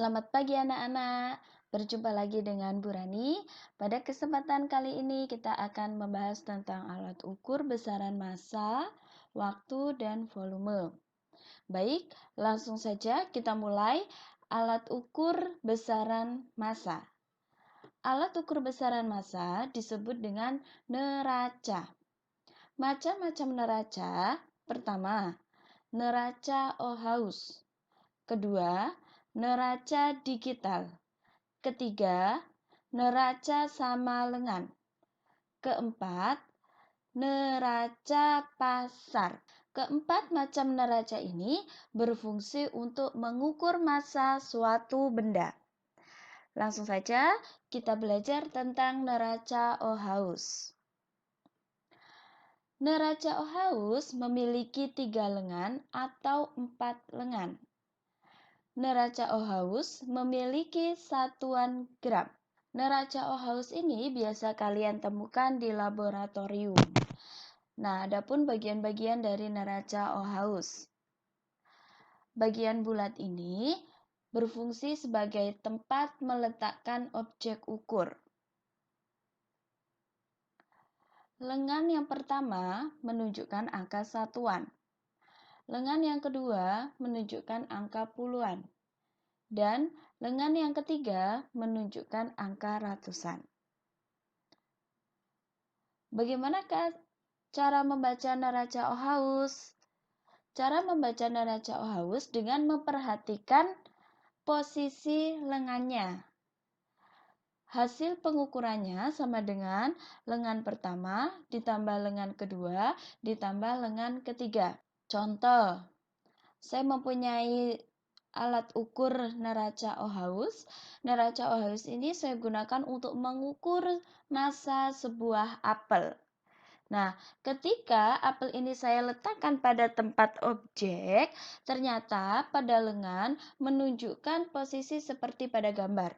Selamat pagi anak-anak. Berjumpa lagi dengan Bu Rani. Pada kesempatan kali ini kita akan membahas tentang alat ukur besaran massa, waktu, dan volume. Baik, langsung saja kita mulai. Alat ukur besaran massa. Alat ukur besaran massa disebut dengan neraca. Macam-macam neraca. Pertama, neraca Ohaus. Kedua, neraca digital. Ketiga, neraca sama lengan. Keempat, neraca pasar. Keempat macam neraca ini berfungsi untuk mengukur massa suatu benda. Langsung saja kita belajar tentang neraca Ohaus. Neraca Ohaus memiliki 3 lengan atau 4 lengan. Neraca Ohaus memiliki satuan gram. Neraca Ohaus ini biasa kalian temukan di laboratorium. Nah, adapun bagian-bagian dari neraca Ohaus. Bagian bulat ini berfungsi sebagai tempat meletakkan objek ukur. Lengan yang pertama menunjukkan angka satuan. Lengan yang kedua menunjukkan angka puluhan. Dan lengan yang ketiga menunjukkan angka ratusan. Bagaimanakah cara membaca neraca Ohaus? Cara membaca neraca Ohaus dengan memperhatikan posisi lengannya. Hasil pengukurannya sama dengan lengan pertama ditambah lengan kedua ditambah lengan ketiga. Contoh, saya mempunyai alat ukur neraca Ohaus. Neraca Ohaus ini saya gunakan untuk mengukur massa sebuah apel. Nah, ketika apel ini saya letakkan pada tempat objek, ternyata pada lengan menunjukkan posisi seperti pada gambar.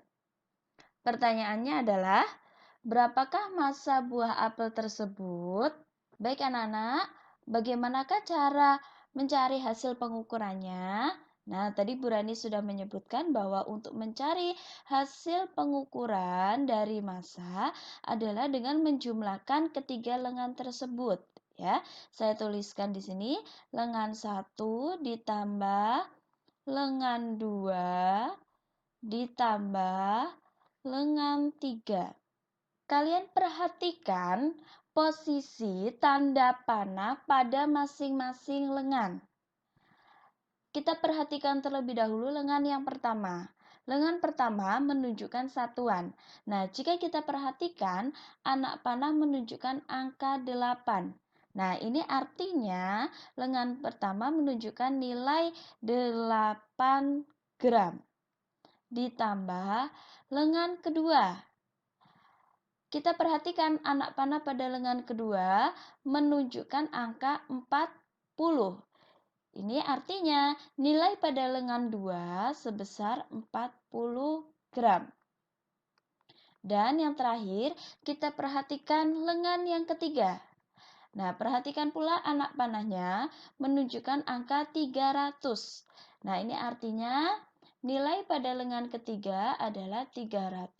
Pertanyaannya adalah, berapakah massa buah apel tersebut? Baik anak-anak, bagaimanakah cara mencari hasil pengukurannya? Nah, tadi Bu Rani sudah menyebutkan bahwa untuk mencari hasil pengukuran dari massa adalah dengan menjumlahkan ketiga lengan tersebut. Ya, saya tuliskan di sini lengan 1 ditambah lengan 2 ditambah lengan 3. Kalian perhatikan posisi tanda panah pada masing-masing lengan. Kita perhatikan terlebih dahulu lengan yang pertama. Lengan pertama menunjukkan satuan. Nah, jika kita perhatikan, anak panah menunjukkan angka 8. Nah, ini artinya lengan pertama menunjukkan nilai 8 gram. Ditambah lengan kedua. Kita perhatikan anak panah pada lengan kedua menunjukkan angka 40. Ini artinya nilai pada lengan 2 sebesar 40 gram. Dan yang terakhir, kita perhatikan lengan yang ketiga. Nah, perhatikan pula anak panahnya menunjukkan angka 300. Nah, ini artinya nilai pada lengan ketiga adalah 300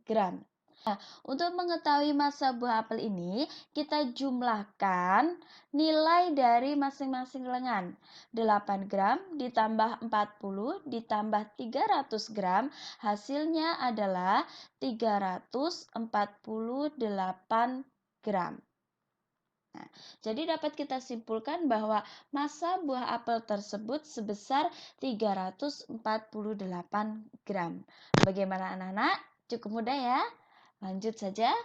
gram. Nah, untuk mengetahui massa buah apel ini, kita jumlahkan nilai dari masing-masing lengan. 8 gram ditambah 40 ditambah 300 gram, hasilnya adalah 348 gram. Nah, jadi dapat kita simpulkan bahwa massa buah apel tersebut sebesar 348 gram. Bagaimana anak-anak? Cukup mudah ya? Lanjut saja,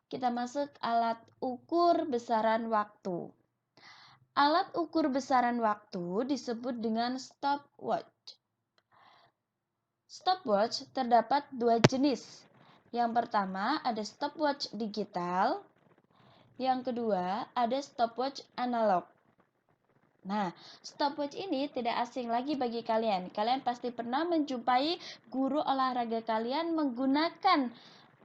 kita masuk alat ukur besaran waktu. Alat ukur besaran waktu disebut dengan stopwatch. Stopwatch terdapat dua jenis. Yang pertama ada stopwatch digital. Yang kedua, ada stopwatch analog. Nah, stopwatch ini tidak asing lagi bagi kalian. Kalian pasti pernah menjumpai guru olahraga kalian menggunakan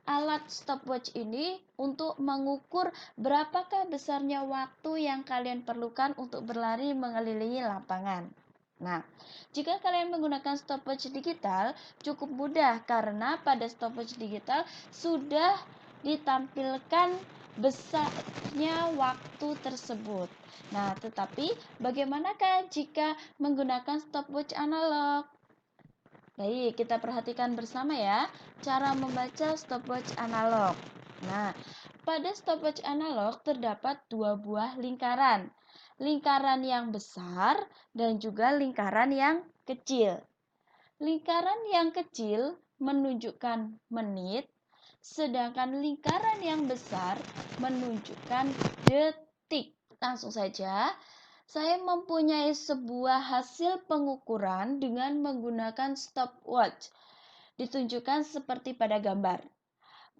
alat stopwatch ini untuk mengukur berapakah besarnya waktu yang kalian perlukan untuk berlari mengelilingi lapangan. Nah, jika kalian menggunakan stopwatch digital, cukup mudah karena pada stopwatch digital sudah ditampilkan besarnya waktu tersebut. Nah, tetapi bagaimanakah jika menggunakan stopwatch analog? Baik, kita perhatikan bersama ya cara membaca stopwatch analog. Nah, pada stopwatch analog terdapat dua buah lingkaran. Lingkaran yang besar dan juga lingkaran yang kecil. Lingkaran yang kecil menunjukkan menit, sedangkan lingkaran yang besar menunjukkan detik. Langsung saja, saya mempunyai sebuah hasil pengukuran dengan menggunakan stopwatch. Ditunjukkan seperti pada gambar.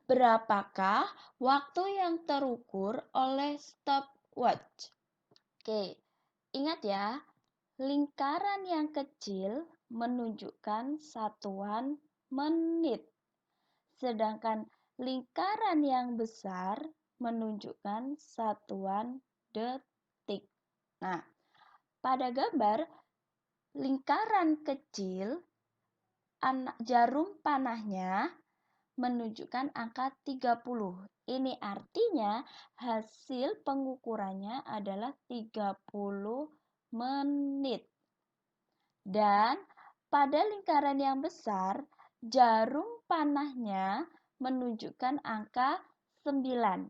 Berapakah waktu yang terukur oleh stopwatch? Oke, ingat ya, lingkaran yang kecil menunjukkan satuan menit, sedangkan lingkaran yang besar menunjukkan satuan detik. Nah, pada gambar lingkaran kecil, jarum panahnya menunjukkan angka 30. Ini artinya hasil pengukurannya adalah 30 menit. Dan pada lingkaran yang besar, jarum panahnya menunjukkan angka 9.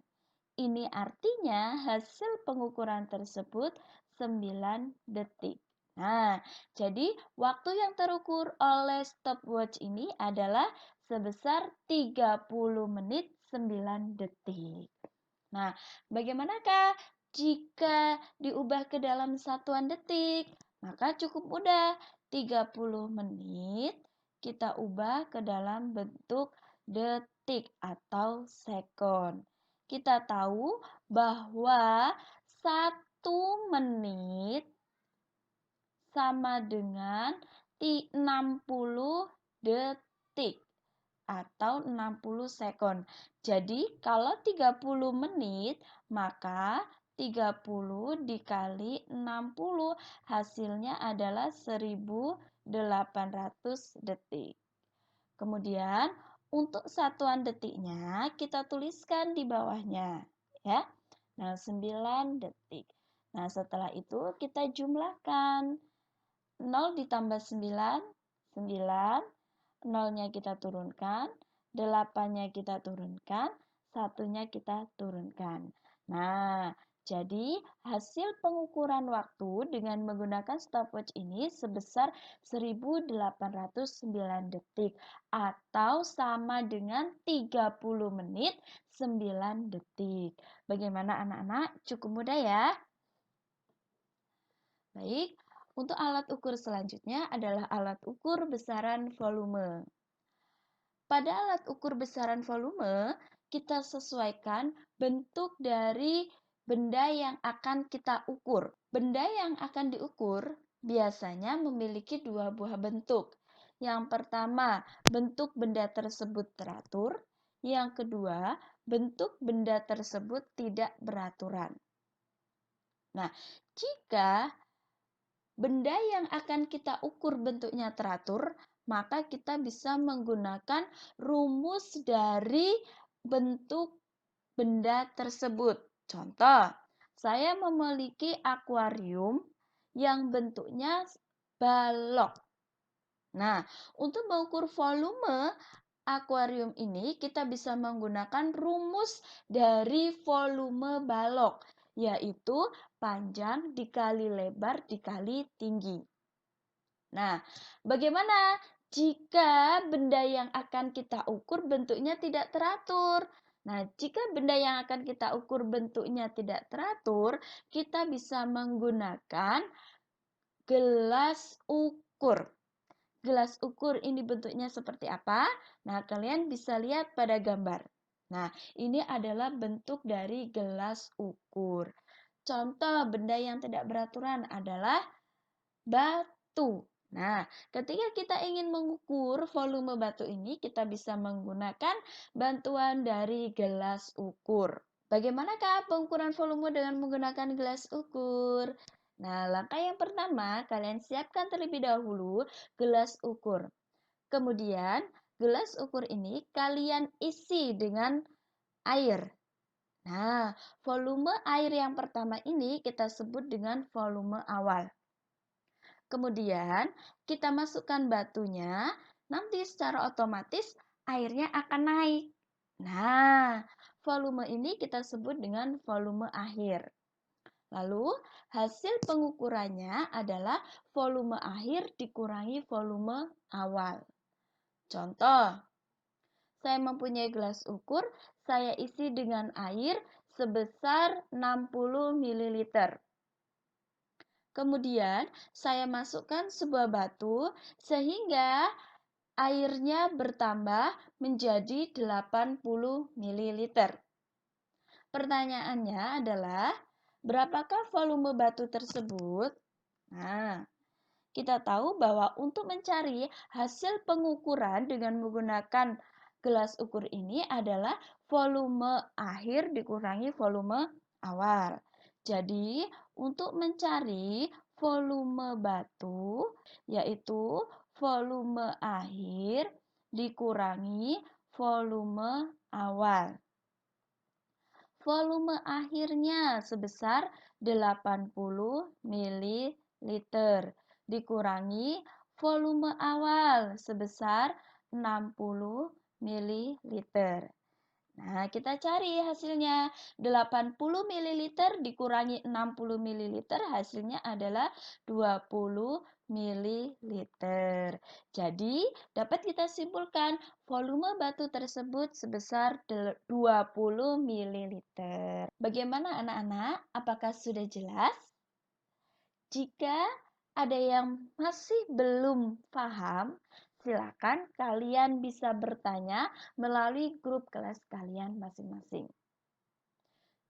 Ini artinya hasil pengukuran tersebut 9 detik. Nah, jadi waktu yang terukur oleh stopwatch ini adalah sebesar 30 menit 9 detik. Nah, bagaimanakah jika diubah ke dalam satuan detik? Maka cukup mudah, 30 menit kita ubah ke dalam bentuk detik atau sekon. Kita tahu bahwa 1 menit sama dengan 60 detik atau 60 sekon. Jadi kalau 30 menit maka 30 dikali 60 hasilnya adalah 1800 detik. Kemudian untuk satuan detiknya kita tuliskan di bawahnya ya. Nah, 9 detik. Nah, setelah itu kita jumlahkan. 0 ditambah 9, 9. 0-nya kita turunkan, 8-nya kita turunkan, 1-nya kita turunkan. Nah, jadi hasil pengukuran waktu dengan menggunakan stopwatch ini sebesar 1809 detik atau sama dengan 30 menit 9 detik. Bagaimana anak-anak? Cukup mudah ya? Baik, untuk alat ukur selanjutnya adalah alat ukur besaran volume. Pada alat ukur besaran volume, kita sesuaikan bentuk dari benda yang akan kita ukur. Benda yang akan diukur biasanya memiliki dua buah bentuk. Yang pertama, bentuk benda tersebut teratur. Yang kedua, bentuk benda tersebut tidak beraturan. Nah, jika benda yang akan kita ukur bentuknya teratur, maka kita bisa menggunakan rumus dari bentuk benda tersebut. Contoh, saya memiliki akuarium yang bentuknya balok. Nah, untuk mengukur volume akuarium ini, kita bisa menggunakan rumus dari volume balok, yaitu panjang dikali lebar dikali tinggi. Nah, bagaimana jika benda yang akan kita ukur bentuknya tidak teratur? Nah, jika benda yang akan kita ukur bentuknya tidak teratur, kita bisa menggunakan gelas ukur. Gelas ukur ini bentuknya seperti apa? Nah, kalian bisa lihat pada gambar. Nah, ini adalah bentuk dari gelas ukur. Contoh benda yang tidak beraturan adalah batu. Nah, ketika kita ingin mengukur volume batu ini, kita bisa menggunakan bantuan dari gelas ukur. Bagaimanakah pengukuran volume dengan menggunakan gelas ukur? Nah, langkah yang pertama, kalian siapkan terlebih dahulu gelas ukur. Kemudian, gelas ukur ini kalian isi dengan air. Nah, volume air yang pertama ini kita sebut dengan volume awal. Kemudian, kita masukkan batunya, nanti secara otomatis airnya akan naik. Nah, volume ini kita sebut dengan volume akhir. Lalu, hasil pengukurannya adalah volume akhir dikurangi volume awal. Contoh, saya mempunyai gelas ukur, saya isi dengan air sebesar 60 ml. Kemudian, saya masukkan sebuah batu sehingga airnya bertambah menjadi 80 ml. Pertanyaannya adalah, berapakah volume batu tersebut? Nah, kita tahu bahwa untuk mencari hasil pengukuran dengan menggunakan gelas ukur ini adalah volume akhir dikurangi volume awal. Jadi, untuk mencari volume batu, yaitu volume akhir dikurangi volume awal. Volume akhirnya sebesar 80 ml dikurangi volume awal sebesar 60 ml. Nah, kita cari hasilnya. 80 ml dikurangi 60 ml hasilnya adalah 20 ml. Jadi, dapat kita simpulkan volume batu tersebut sebesar 20 ml. Bagaimana anak-anak? Apakah sudah jelas? Jika ada yang masih belum paham, silakan kalian bisa bertanya melalui grup kelas kalian masing-masing.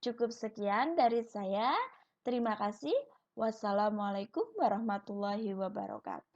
Cukup sekian dari saya. Terima kasih. Wassalamualaikum warahmatullahi wabarakatuh.